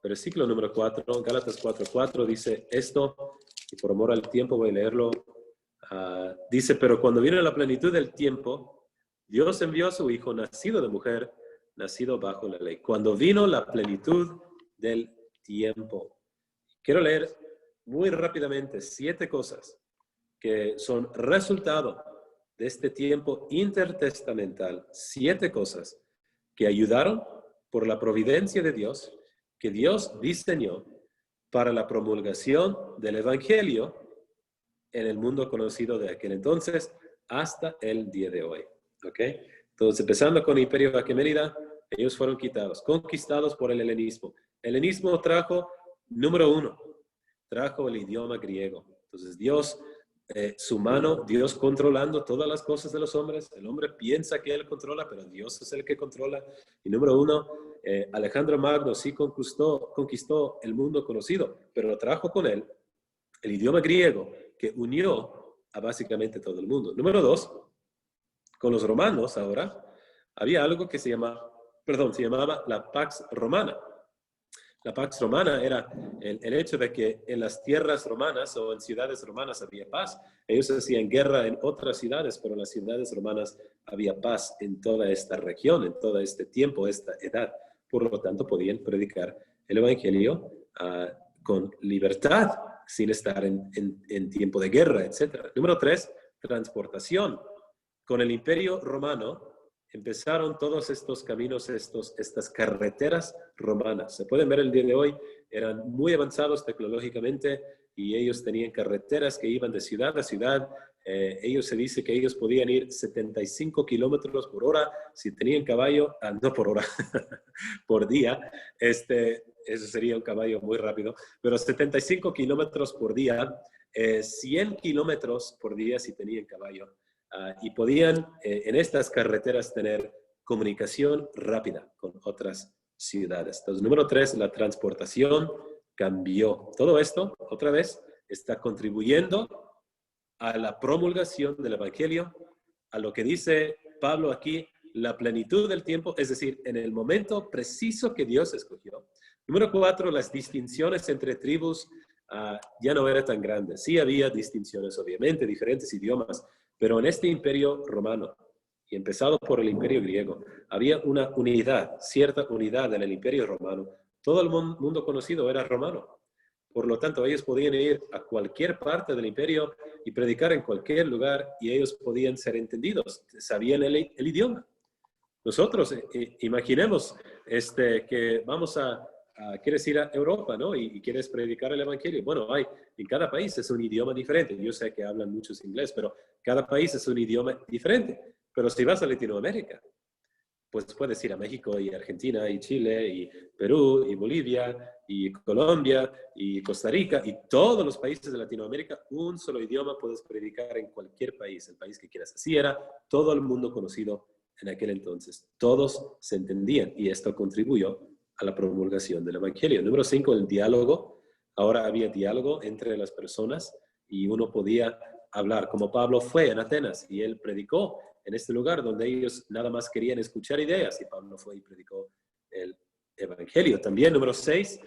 versículo número 4. Gálatas 4:4 dice esto, y por amor al tiempo voy a leerlo. Dice, pero cuando vino la plenitud del tiempo, Dios envió a su Hijo, nacido de mujer, nacido bajo la ley. Cuando vino la plenitud del tiempo. Quiero leer muy rápidamente 7 cosas que son resultado de este tiempo intertestamental. 7 cosas que ayudaron por la providencia de Dios, que Dios diseñó para la promulgación del Evangelio en el mundo conocido de aquel entonces hasta el día de hoy. ¿Ok? Entonces, empezando con el Imperio Aqueménida, ellos fueron conquistados por el helenismo. El helenismo trajo, número 1, trajo el idioma griego. Entonces, Dios, su mano, Dios controlando todas las cosas de los hombres. El hombre piensa que él controla, pero Dios es el que controla. Y número 1, Alejandro Magno sí conquistó el mundo conocido, pero trajo con él el idioma griego que unió a básicamente todo el mundo. Número 2, con los romanos ahora, había algo que se llamaba la Pax Romana. La Pax Romana era el hecho de que en las tierras romanas o en ciudades romanas había paz. Ellos hacían guerra en otras ciudades, pero en las ciudades romanas había paz en toda esta región, en todo este tiempo, esta edad. Por lo tanto, podían predicar el Evangelio con libertad, sin estar en tiempo de guerra, etc. Número 3, transportación. Con el Imperio Romano empezaron todos estos caminos, estas carreteras romanas. Se pueden ver el día de hoy, eran muy avanzados tecnológicamente y ellos tenían carreteras que iban de ciudad a ciudad. Ellos se dice que ellos podían ir 75 kilómetros por hora si tenían caballo, no por hora, por día. Eso sería un caballo muy rápido, pero 75 kilómetros por día, 100 kilómetros por día si tenían caballo. Y podían en estas carreteras tener comunicación rápida con otras ciudades. Entonces, número 3, la transportación cambió. Todo esto, otra vez, está contribuyendo a la promulgación del Evangelio, a lo que dice Pablo aquí, la plenitud del tiempo, es decir, en el momento preciso que Dios escogió. Número 4, las distinciones entre tribus ya no eran tan grandes. Sí había distinciones, obviamente, diferentes idiomas, pero en este imperio romano, y empezado por el imperio griego, había una unidad, cierta unidad en el imperio romano. Todo el mundo conocido era romano. Por lo tanto, ellos podían ir a cualquier parte del imperio y predicar en cualquier lugar, y ellos podían ser entendidos, sabían el idioma. Nosotros, imaginemos que vamos quieres ir a Europa, ¿no? Y quieres predicar el Evangelio. Bueno, en cada país es un idioma diferente. Yo sé que hablan muchos inglés, pero cada país es un idioma diferente. Pero si vas a Latinoamérica, pues puedes ir a México y Argentina y Chile y Perú y Bolivia y Colombia y Costa Rica y todos los países de Latinoamérica, un solo idioma puedes predicar en cualquier país, el país que quieras. Así era todo el mundo conocido en aquel entonces. Todos se entendían y esto contribuyó a la promulgación del Evangelio. Número 5, el diálogo. Ahora había diálogo entre las personas y uno podía hablar, como Pablo fue en Atenas y él predicó en este lugar donde ellos nada más querían escuchar ideas y Pablo fue y predicó el Evangelio. También, número 6,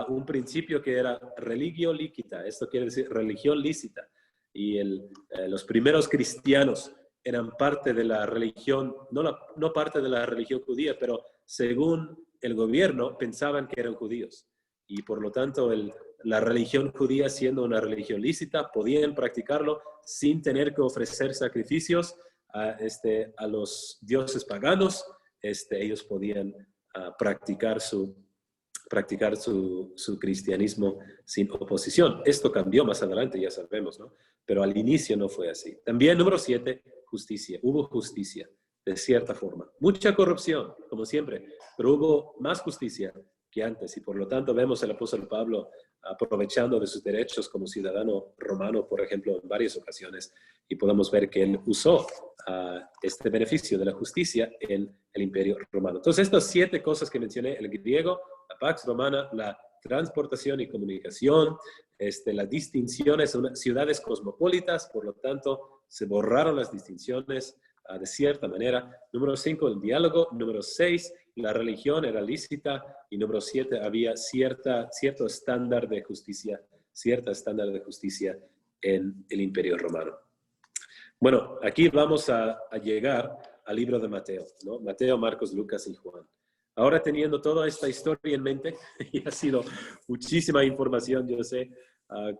un principio que era religio lícita, esto quiere decir religión lícita. Y los primeros cristianos eran parte de la religión, no parte de la religión judía, pero según el gobierno pensaban que eran judíos. Y por lo tanto, la religión judía, siendo una religión lícita, podían practicarlo sin tener que ofrecer sacrificios a los dioses paganos. Ellos podían practicar su cristianismo sin oposición. Esto cambió más adelante, ya sabemos, ¿no? Pero al inicio no fue así. También, número 7, justicia. Hubo justicia, de cierta forma. Mucha corrupción, como siempre, pero hubo más justicia que antes. Y por lo tanto vemos al apóstol Pablo aprovechando de sus derechos como ciudadano romano, por ejemplo, en varias ocasiones. Y podemos ver que él usó este beneficio de la justicia en el imperio romano. Entonces, estas 7 cosas que mencioné, el griego, la Pax Romana, la transportación y comunicación, las distinciones, ciudades cosmopolitas, por lo tanto, se borraron las distinciones de cierta manera. Número 5, el diálogo. Número 6, la religión era lícita. Y número 7, había cierto estándar de justicia, en el imperio romano. Bueno, aquí vamos a llegar al libro de Mateo, ¿no? Mateo, Marcos, Lucas y Juan. Ahora teniendo toda esta historia en mente, y ha sido muchísima información, yo sé,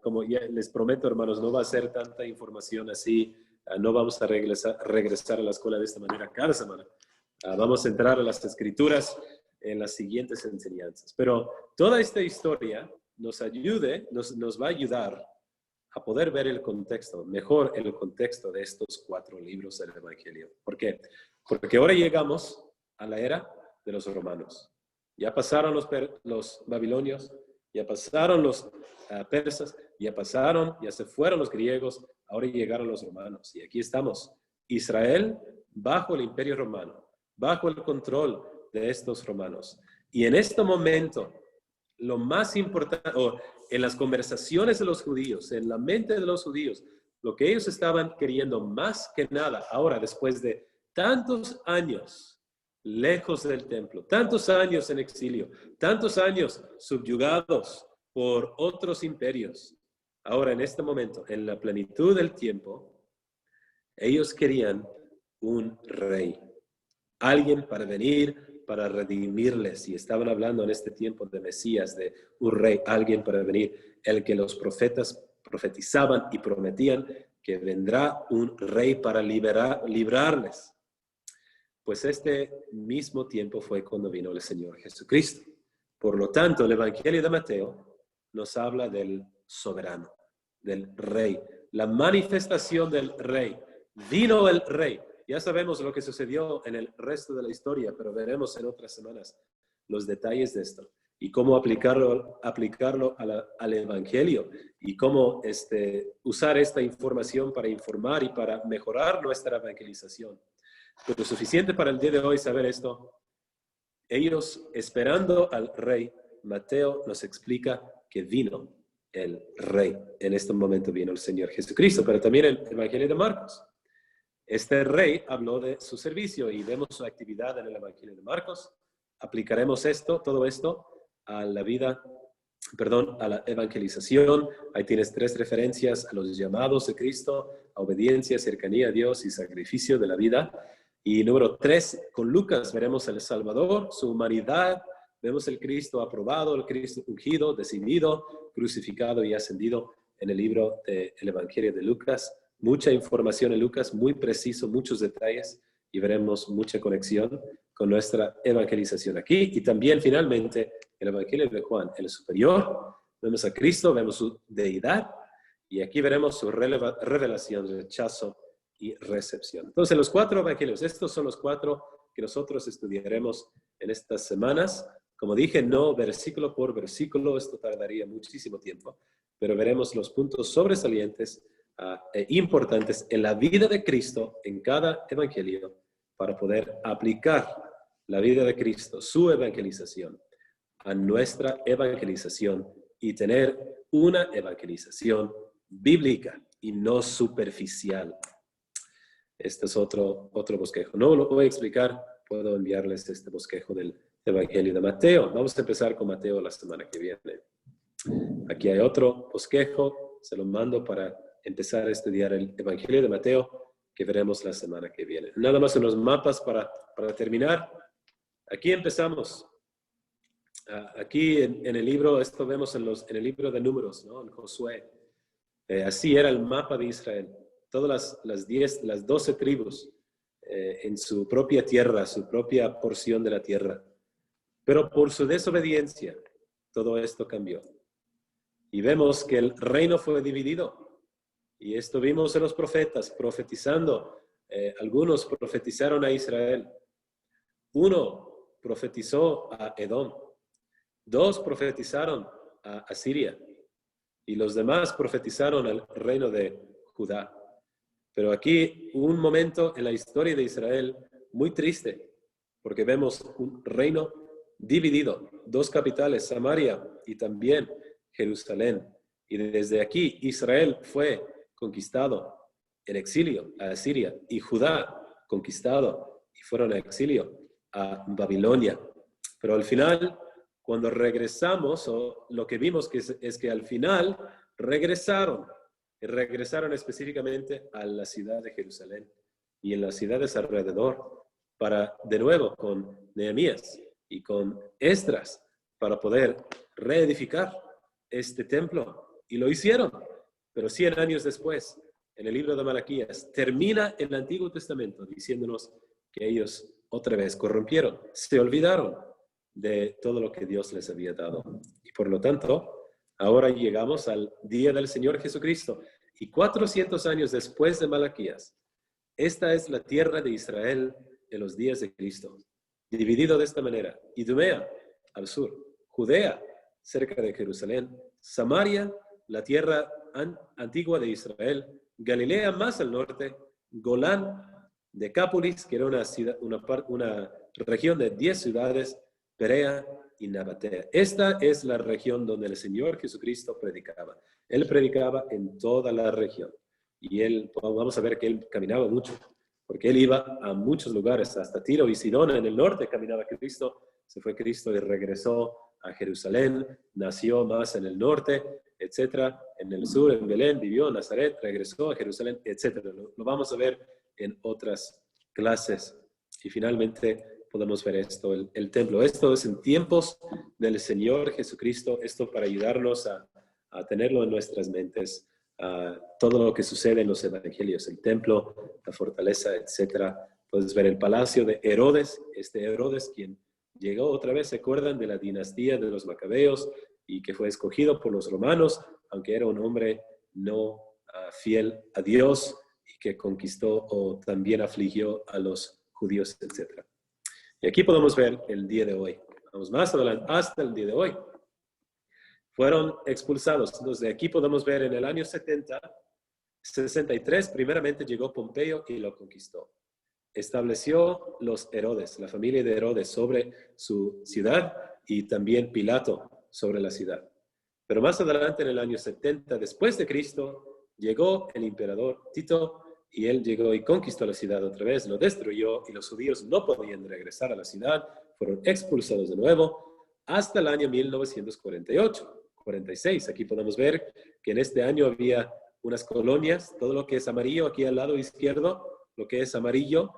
como ya les prometo, hermanos, no va a ser tanta información así, no vamos a regresar a la escuela de esta manera cada semana. Vamos a entrar a las Escrituras en las siguientes enseñanzas. Pero toda esta historia nos va a ayudar a poder ver el contexto, mejor el contexto de estos 4 libros del Evangelio. ¿Por qué? Porque ahora llegamos a la era de los romanos. Ya pasaron los babilonios, ya pasaron los persas, ya se fueron los griegos, ahora llegaron los romanos. Y aquí estamos, Israel bajo el imperio romano, bajo el control de estos romanos. Y en este momento, lo más importante, en las conversaciones de los judíos, en la mente de los judíos, lo que ellos estaban queriendo más que nada, ahora después de tantos años lejos del templo, tantos años en exilio, tantos años subyugados por otros imperios, ahora en este momento, en la plenitud del tiempo, ellos querían un rey, alguien para venir, para redimirles, y estaban hablando en este tiempo de Mesías, de un rey, alguien para venir, el que los profetas profetizaban y prometían que vendrá un rey para librarles. Pues este mismo tiempo fue cuando vino el Señor Jesucristo. Por lo tanto, el Evangelio de Mateo nos habla del soberano, del rey, la manifestación del rey. Vino el rey. Ya sabemos lo que sucedió en el resto de la historia, pero veremos en otras semanas los detalles de esto y cómo aplicarlo al Evangelio y cómo usar esta información para informar y para mejorar nuestra evangelización. Pero suficiente para el día de hoy saber esto. Ellos esperando al rey, Mateo nos explica que vino el rey. En este momento vino el Señor Jesucristo, pero también el Evangelio de Marcos. Este rey habló de su servicio y vemos su actividad en el Evangelio de Marcos. Aplicaremos todo esto a la evangelización. Ahí tienes 3 referencias a los llamados de Cristo, a obediencia, cercanía a Dios y sacrificio de la vida. Y número 3, con Lucas veremos al Salvador, su humanidad, vemos el Cristo aprobado, el Cristo ungido, decidido, crucificado y ascendido en el libro del Evangelio de Lucas. Mucha información en Lucas, muy preciso, muchos detalles, y veremos mucha conexión con nuestra evangelización aquí. Y también, finalmente, el Evangelio de Juan, el superior. Vemos a Cristo, vemos su deidad, y aquí veremos su revelación, rechazo y recepción. Entonces, los 4 evangelios, estos son los 4 que nosotros estudiaremos en estas semanas. Como dije, no versículo por versículo, esto tardaría muchísimo tiempo, pero veremos los puntos sobresalientes e importantes en la vida de Cristo en cada evangelio para poder aplicar la vida de Cristo, su evangelización, a nuestra evangelización y tener una evangelización bíblica y no superficial. Este es otro bosquejo. No lo voy a explicar, puedo enviarles este bosquejo del Evangelio de Mateo. Vamos a empezar con Mateo la semana que viene. Aquí hay otro bosquejo, se lo mando para empezar a estudiar el Evangelio de Mateo, que veremos la semana que viene. Nada más unos mapas para terminar. Aquí empezamos. Aquí en el libro, esto vemos en el libro de Números, ¿no? En Josué. Así era el mapa de Israel. Todas las 12 tribus en su propia tierra, su propia porción de la tierra. Pero por su desobediencia, todo esto cambió. Y vemos que el reino fue dividido. Y esto vimos en los profetas, profetizando. Algunos profetizaron a Israel. Uno profetizó a Edom. 2 profetizaron a Asiria. Y los demás profetizaron al reino de Judá. Pero aquí un momento en la historia de Israel muy triste, porque vemos un reino dividido, 2 capitales, Samaria y también Jerusalén. Y desde aquí Israel fue conquistado en exilio a Asiria y Judá conquistado y fueron a exilio a Babilonia. Pero al final, cuando regresamos, o lo que vimos es que al final regresaron específicamente a la ciudad de Jerusalén y en las ciudades alrededor para, de nuevo, con Nehemías y con Esdras, para poder reedificar este templo. Y lo hicieron, pero 100 años después, en el libro de Malaquías, termina el Antiguo Testamento diciéndonos que ellos otra vez corrompieron, se olvidaron de todo lo que Dios les había dado. Y por lo tanto, ahora llegamos al día del Señor Jesucristo. Y 400 años después de Malaquías, esta es la tierra de Israel en los días de Cristo. Dividido de esta manera. Idumea, al sur. Judea, cerca de Jerusalén. Samaria, la tierra antigua de Israel. Galilea, más al norte. Golán, Decápolis, que era una región de 10 ciudades. Perea y Nabatea. Esta es la región donde el Señor Jesucristo predicaba. Él predicaba en toda la región. Y vamos a ver que él caminaba mucho, porque él iba a muchos lugares, hasta Tiro y Sidón en el norte caminaba Cristo. Se fue Cristo y regresó a Jerusalén, nació más en el norte, etcétera. En el sur, en Belén, vivió en Nazaret, regresó a Jerusalén, etcétera. Lo vamos a ver en otras clases. Y finalmente podemos ver esto, el templo. Esto es en tiempos del Señor Jesucristo, esto para ayudarnos a tenerlo en nuestras mentes, todo lo que sucede en los evangelios, el templo, la fortaleza, etc. Puedes ver el palacio de Herodes, Herodes quien llegó otra vez, ¿se acuerdan? De la dinastía de los Macabeos y que fue escogido por los romanos, aunque era un hombre no fiel a Dios y que conquistó o también afligió a los judíos, etc. Y aquí podemos ver el día de hoy. Vamos más adelante, hasta el día de hoy. Fueron expulsados. Entonces, de aquí podemos ver en el año 63, primeramente llegó Pompeyo y lo conquistó. Estableció los Herodes, la familia de Herodes sobre su ciudad y también Pilato sobre la ciudad. Pero más adelante, en el año 70 después de Cristo, llegó el emperador Tito y él llegó y conquistó la ciudad otra vez, lo destruyó y los judíos no podían regresar a la ciudad, fueron expulsados de nuevo hasta el año 1946. Aquí podemos ver que en este año había unas colonias, todo lo que es amarillo aquí al lado izquierdo, lo que es amarillo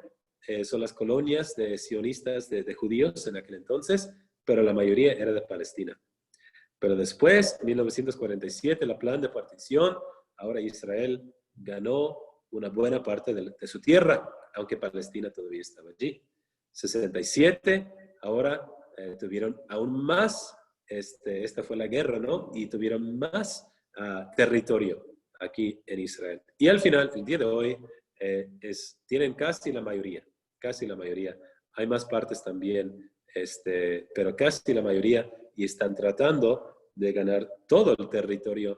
son las colonias de sionistas, de judíos en aquel entonces, pero la mayoría era de Palestina. Pero después, en 1947, la plan de partición, ahora Israel ganó una buena parte de su tierra, aunque Palestina todavía estaba allí. 67, ahora tuvieron aún más, esta fue la guerra, ¿no? Y tuvieron más territorio aquí en Israel. Y al final, el día de hoy, tienen casi la mayoría hay más partes también, pero casi la mayoría, y están tratando de ganar todo el territorio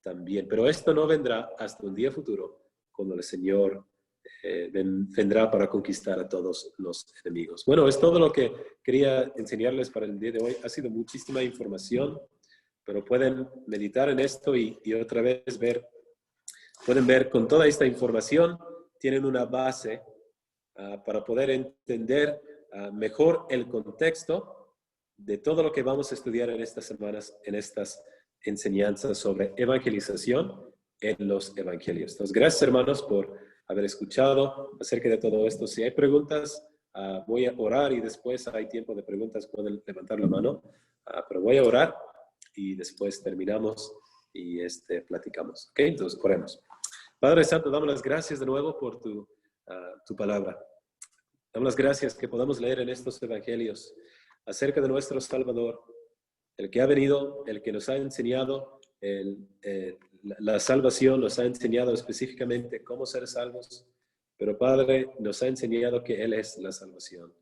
también. Pero esto no vendrá hasta un día futuro, cuando el Señor vendrá para conquistar a todos los enemigos. Bueno, es todo lo que quería enseñarles para el día de hoy. Ha sido muchísima información, pero pueden meditar en esto y otra vez pueden ver con toda esta información, tienen una base para poder entender mejor el contexto de todo lo que vamos a estudiar en estas semanas, en estas enseñanzas sobre evangelización en los evangelios. Entonces, gracias hermanos por haber escuchado acerca de todo esto. Si hay preguntas, voy a orar y después hay tiempo de preguntas, pueden levantar la mano, pero voy a orar y después terminamos y platicamos. ¿Ok? Entonces, oremos. Padre Santo, damos las gracias de nuevo por tu palabra. Damos las gracias que podamos leer en estos evangelios acerca de nuestro Salvador, el que ha venido, el que nos ha enseñado la salvación, nos ha enseñado específicamente cómo ser salvos, pero Padre, nos ha enseñado que Él es la salvación.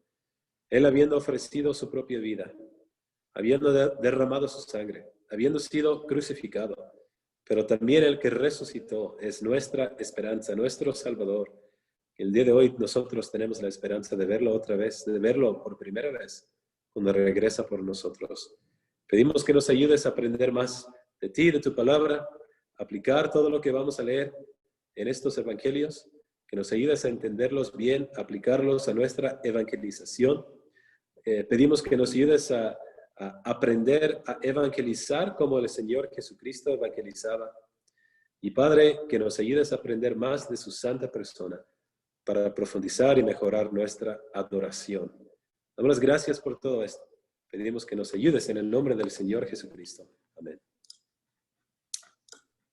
Él habiendo ofrecido su propia vida, habiendo derramado su sangre, habiendo sido crucificado, pero también el que resucitó es nuestra esperanza, nuestro Salvador. El día de hoy nosotros tenemos la esperanza de verlo otra vez, de verlo por primera vez, cuando regresa por nosotros. Pedimos que nos ayudes a aprender más de ti, de tu palabra, aplicar todo lo que vamos a leer en estos evangelios, que nos ayudes a entenderlos bien, aplicarlos a nuestra evangelización. Pedimos que nos ayudes a aprender a evangelizar como el Señor Jesucristo evangelizaba. Y Padre, que nos ayudes a aprender más de su santa persona para profundizar y mejorar nuestra adoración. Damos las gracias por todo esto. Pedimos que nos ayudes en el nombre del Señor Jesucristo. Amén.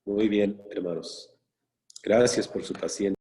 Muy bien, hermanos. Gracias por su paciencia.